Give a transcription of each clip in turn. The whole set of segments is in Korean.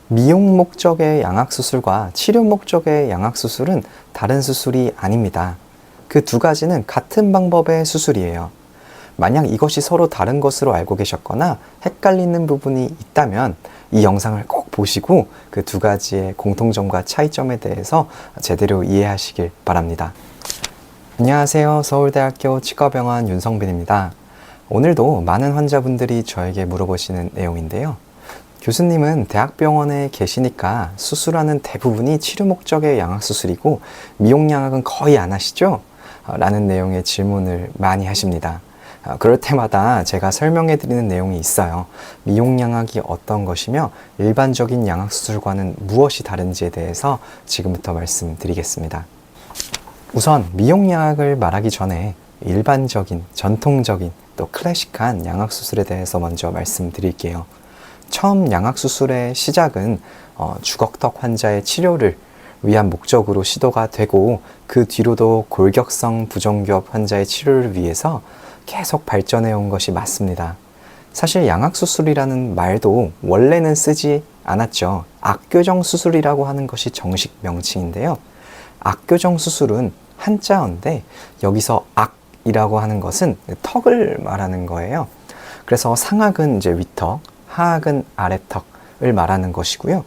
미용 목적의 양악수술과 치료 목적의 양악수술은 다른 수술이 아닙니다. 그 두 가지는 같은 방법의 수술이에요. 만약 이것이 서로 다른 것으로 알고 계셨거나 헷갈리는 부분이 있다면 이 영상을 꼭 보시고 그 두 가지의 공통점과 차이점에 대해서 제대로 이해하시길 바랍니다. 안녕하세요. 서울대학교 치과병원 윤성빈입니다. 오늘도 많은 환자분들이 저에게 물어보시는 내용인데요. 교수님은 대학병원에 계시니까 수술하는 대부분이 치료 목적의 양악수술이고 미용양악은 거의 안 하시죠? 라는 내용의 질문을 많이 하십니다. 그럴 때마다 제가 설명해 드리는 내용이 있어요. 미용양악이 어떤 것이며 일반적인 양악수술과는 무엇이 다른지에 대해서 지금부터 말씀드리겠습니다. 우선 미용양악을 말하기 전에 일반적인, 전통적인, 또 클래식한 양악수술에 대해서 먼저 말씀드릴게요. 처음 양악수술의 시작은 주걱턱 환자의 치료를 위한 목적으로 시도가 되고 그 뒤로도 골격성 부정교합 환자의 치료를 위해서 계속 발전해 온 것이 맞습니다. 사실 양악수술이라는 말도 원래는 쓰지 않았죠. 악교정 수술이라고 하는 것이 정식 명칭인데요. 악교정 수술은 한자어인데 여기서 악이라고 하는 것은 턱을 말하는 거예요. 그래서 상악은 이제 위턱, 하악은 아래턱을 말하는 것이고요.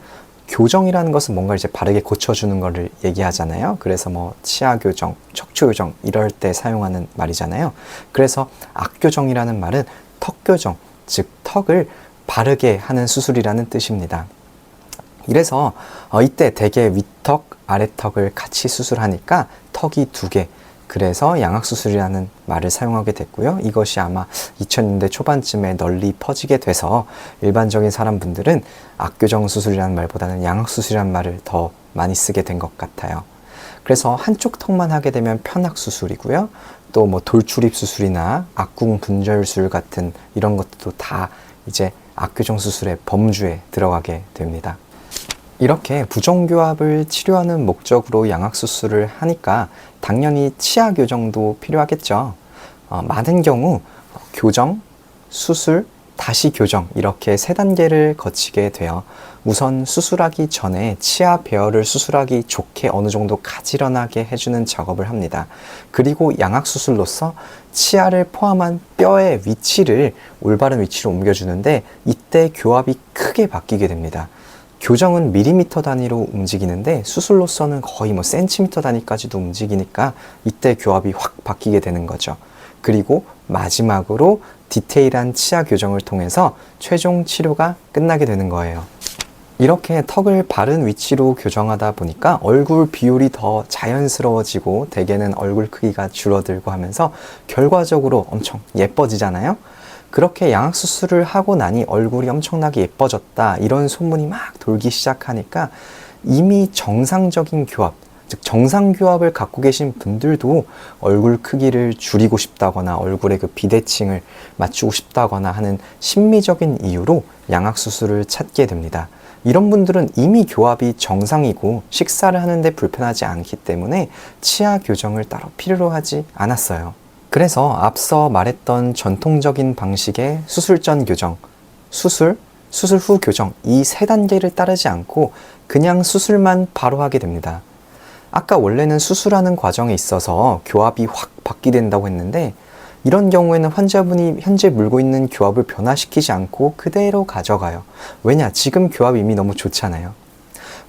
교정이라는 것은 뭔가 이제 바르게 고쳐주는 것을 얘기하잖아요. 그래서 뭐 치아교정, 척추교정 이럴 때 사용하는 말이잖아요. 그래서 악교정이라는 말은 턱교정, 즉 턱을 바르게 하는 수술이라는 뜻입니다. 이래서 이때 대개 위턱, 아래턱을 같이 수술하니까 턱이 두 개, 그래서 양악수술이라는 말을 사용하게 됐고요. 이것이 아마 2000년대 초반쯤에 널리 퍼지게 돼서 일반적인 사람분들은 악교정 수술이라는 말보다는 양악수술이라는 말을 더 많이 쓰게 된 것 같아요. 그래서 한쪽 턱만 하게 되면 편악수술이고요. 또 뭐 돌출입 수술이나 악궁 분절술 같은 이런 것도 다 이제 악교정 수술의 범주에 들어가게 됩니다. 이렇게 부정교합을 치료하는 목적으로 양악수술을 하니까 당연히 치아교정도 필요하겠죠. 많은 경우 교정, 수술, 다시 교정 이렇게 세 단계를 거치게 돼요. 우선 수술하기 전에 치아 배열을 수술하기 좋게 어느 정도 가지런하게 해주는 작업을 합니다. 그리고 양악수술로서 치아를 포함한 뼈의 위치를 올바른 위치로 옮겨주는데 이때 교합이 크게 바뀌게 됩니다. 교정은 밀리미터 단위로 움직이는데 수술로서는 거의 뭐 센티미터 단위까지도 움직이니까 이때 교합이 확 바뀌게 되는 거죠. 그리고 마지막으로 디테일한 치아 교정을 통해서 최종 치료가 끝나게 되는 거예요. 이렇게 턱을 바른 위치로 교정하다 보니까 얼굴 비율이 더 자연스러워지고 대개는 얼굴 크기가 줄어들고 하면서 결과적으로 엄청 예뻐지잖아요. 그렇게 양악수술을 하고 나니 얼굴이 엄청나게 예뻐졌다 이런 소문이 막 돌기 시작하니까 이미 정상적인 교합, 즉 정상교합을 갖고 계신 분들도 얼굴 크기를 줄이고 싶다거나 얼굴의 그 비대칭을 맞추고 싶다거나 하는 심미적인 이유로 양악수술을 찾게 됩니다. 이런 분들은 이미 교합이 정상이고 식사를 하는데 불편하지 않기 때문에 치아 교정을 따로 필요로 하지 않았어요. 그래서 앞서 말했던 전통적인 방식의 수술 전 교정, 수술 후 교정 이 세 단계를 따르지 않고 그냥 수술만 바로 하게 됩니다. 아까 원래는 수술하는 과정에 있어서 교합이 확 바뀌게 된다고 했는데 이런 경우에는 환자분이 현재 물고 있는 교합을 변화시키지 않고 그대로 가져가요. 왜냐? 지금 교합이 이미 너무 좋잖아요.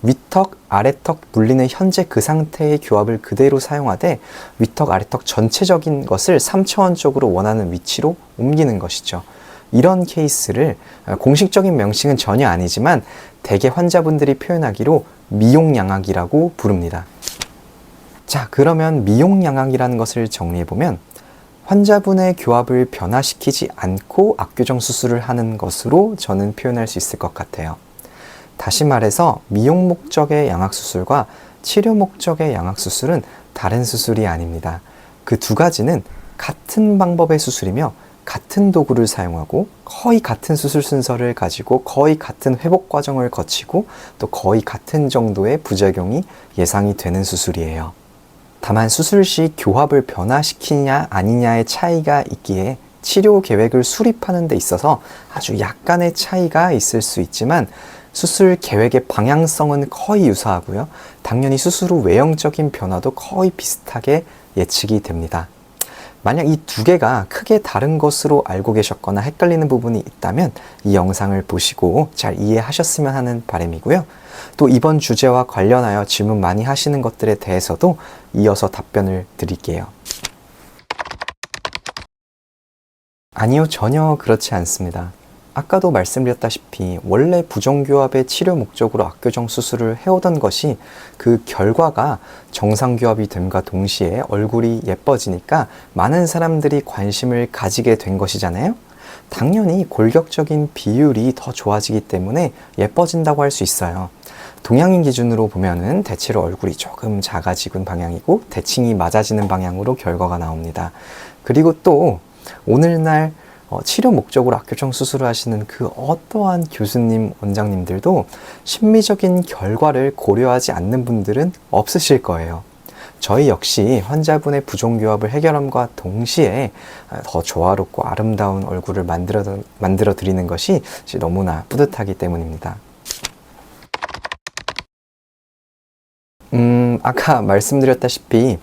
위턱, 아래턱 물리는 현재 그 상태의 교합을 그대로 사용하되 위턱, 아래턱 전체적인 것을 3차원적으로 원하는 위치로 옮기는 것이죠. 이런 케이스를 공식적인 명칭은 전혀 아니지만 대개 환자분들이 표현하기로 미용양악이라고 부릅니다. 자, 그러면 미용양악이라는 것을 정리해보면 환자분의 교합을 변화시키지 않고 악교정 수술을 하는 것으로 저는 표현할 수 있을 것 같아요. 다시 말해서 미용 목적의 양악수술과 치료 목적의 양악수술은 다른 수술이 아닙니다. 그 두 가지는 같은 방법의 수술이며 같은 도구를 사용하고 거의 같은 수술 순서를 가지고 거의 같은 회복 과정을 거치고 또 거의 같은 정도의 부작용이 예상이 되는 수술이에요. 다만 수술 시 교합을 변화시키냐 아니냐의 차이가 있기에 치료 계획을 수립하는 데 있어서 아주 약간의 차이가 있을 수 있지만 수술 계획의 방향성은 거의 유사하고요. 당연히 수술 후 외형적인 변화도 거의 비슷하게 예측이 됩니다. 만약 이 두 개가 크게 다른 것으로 알고 계셨거나 헷갈리는 부분이 있다면 이 영상을 보시고 잘 이해하셨으면 하는 바람이고요. 또 이번 주제와 관련하여 질문 많이 하시는 것들에 대해서도 이어서 답변을 드릴게요. 아니요, 전혀 그렇지 않습니다. 아까도 말씀드렸다시피 원래 부정교합의 치료 목적으로 악교정 수술을 해오던 것이 그 결과가 정상교합이 됨과 동시에 얼굴이 예뻐지니까 많은 사람들이 관심을 가지게 된 것이잖아요. 당연히 골격적인 비율이 더 좋아지기 때문에 예뻐진다고 할 수 있어요. 동양인 기준으로 보면은 대체로 얼굴이 조금 작아지는 방향이고 대칭이 맞아지는 방향으로 결과가 나옵니다. 그리고 또 오늘날 치료 목적으로 악교정 수술을 하시는 그 어떠한 교수님, 원장님들도 심미적인 결과를 고려하지 않는 분들은 없으실 거예요. 저희 역시 환자분의 부종교합을 해결함과 동시에 더 조화롭고 아름다운 얼굴을 만들어 드리는 것이 너무나 뿌듯하기 때문입니다. 아까 말씀드렸다시피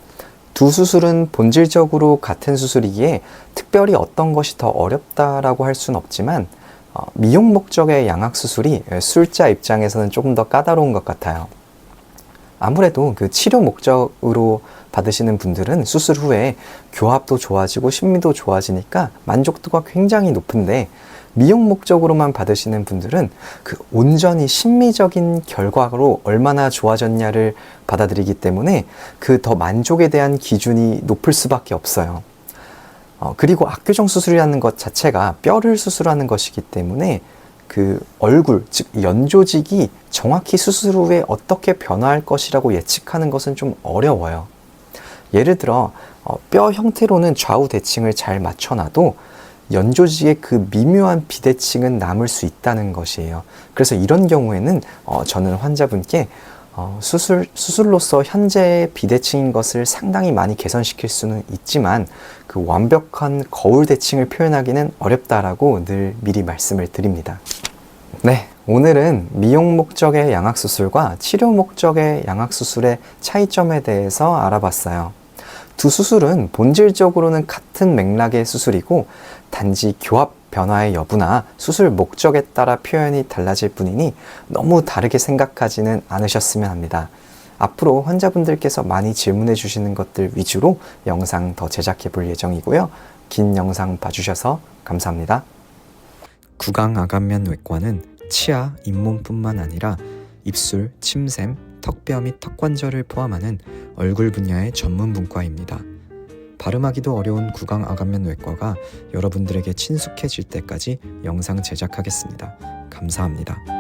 두 수술은 본질적으로 같은 수술이기에 특별히 어떤 것이 더 어렵다라고 할 수는 없지만 미용 목적의 양악 수술이 술자 입장에서는 조금 더 까다로운 것 같아요. 아무래도 그 치료 목적으로 받으시는 분들은 수술 후에 교합도 좋아지고 심미도 좋아지니까 만족도가 굉장히 높은데 미용 목적으로만 받으시는 분들은 그 온전히 심미적인 결과로 얼마나 좋아졌냐를 받아들이기 때문에 그 더 만족에 대한 기준이 높을 수밖에 없어요. 그리고 악교정 수술이라는 것 자체가 뼈를 수술하는 것이기 때문에 그 얼굴, 즉 연조직이 정확히 수술 후에 어떻게 변화할 것이라고 예측하는 것은 좀 어려워요. 예를 들어 뼈 형태로는 좌우 대칭을 잘 맞춰놔도 연조직의 그 미묘한 비대칭은 남을 수 있다는 것이에요. 그래서 이런 경우에는 저는 환자분께 수술로서 현재의 비대칭인 것을 상당히 많이 개선시킬 수는 있지만 그 완벽한 거울 대칭을 표현하기는 어렵다라고 늘 미리 말씀을 드립니다. 네, 오늘은 미용 목적의 양악수술과 치료 목적의 양악수술의 차이점에 대해서 알아봤어요. 두 수술은 본질적으로는 같은 맥락의 수술이고 단지 교합 변화의 여부나 수술 목적에 따라 표현이 달라질 뿐이니 너무 다르게 생각하지는 않으셨으면 합니다. 앞으로 환자분들께서 많이 질문해 주시는 것들 위주로 영상 더 제작해 볼 예정이고요. 긴 영상 봐주셔서 감사합니다. 구강아간면 외과는 치아, 잇몸뿐만 아니라 입술, 침샘, 턱뼈 및 턱관절을 포함하는 얼굴 분야의 전문 분과입니다. 발음하기도 어려운 구강아간면 외과가 여러분들에게 친숙해질 때까지 영상 제작하겠습니다. 감사합니다.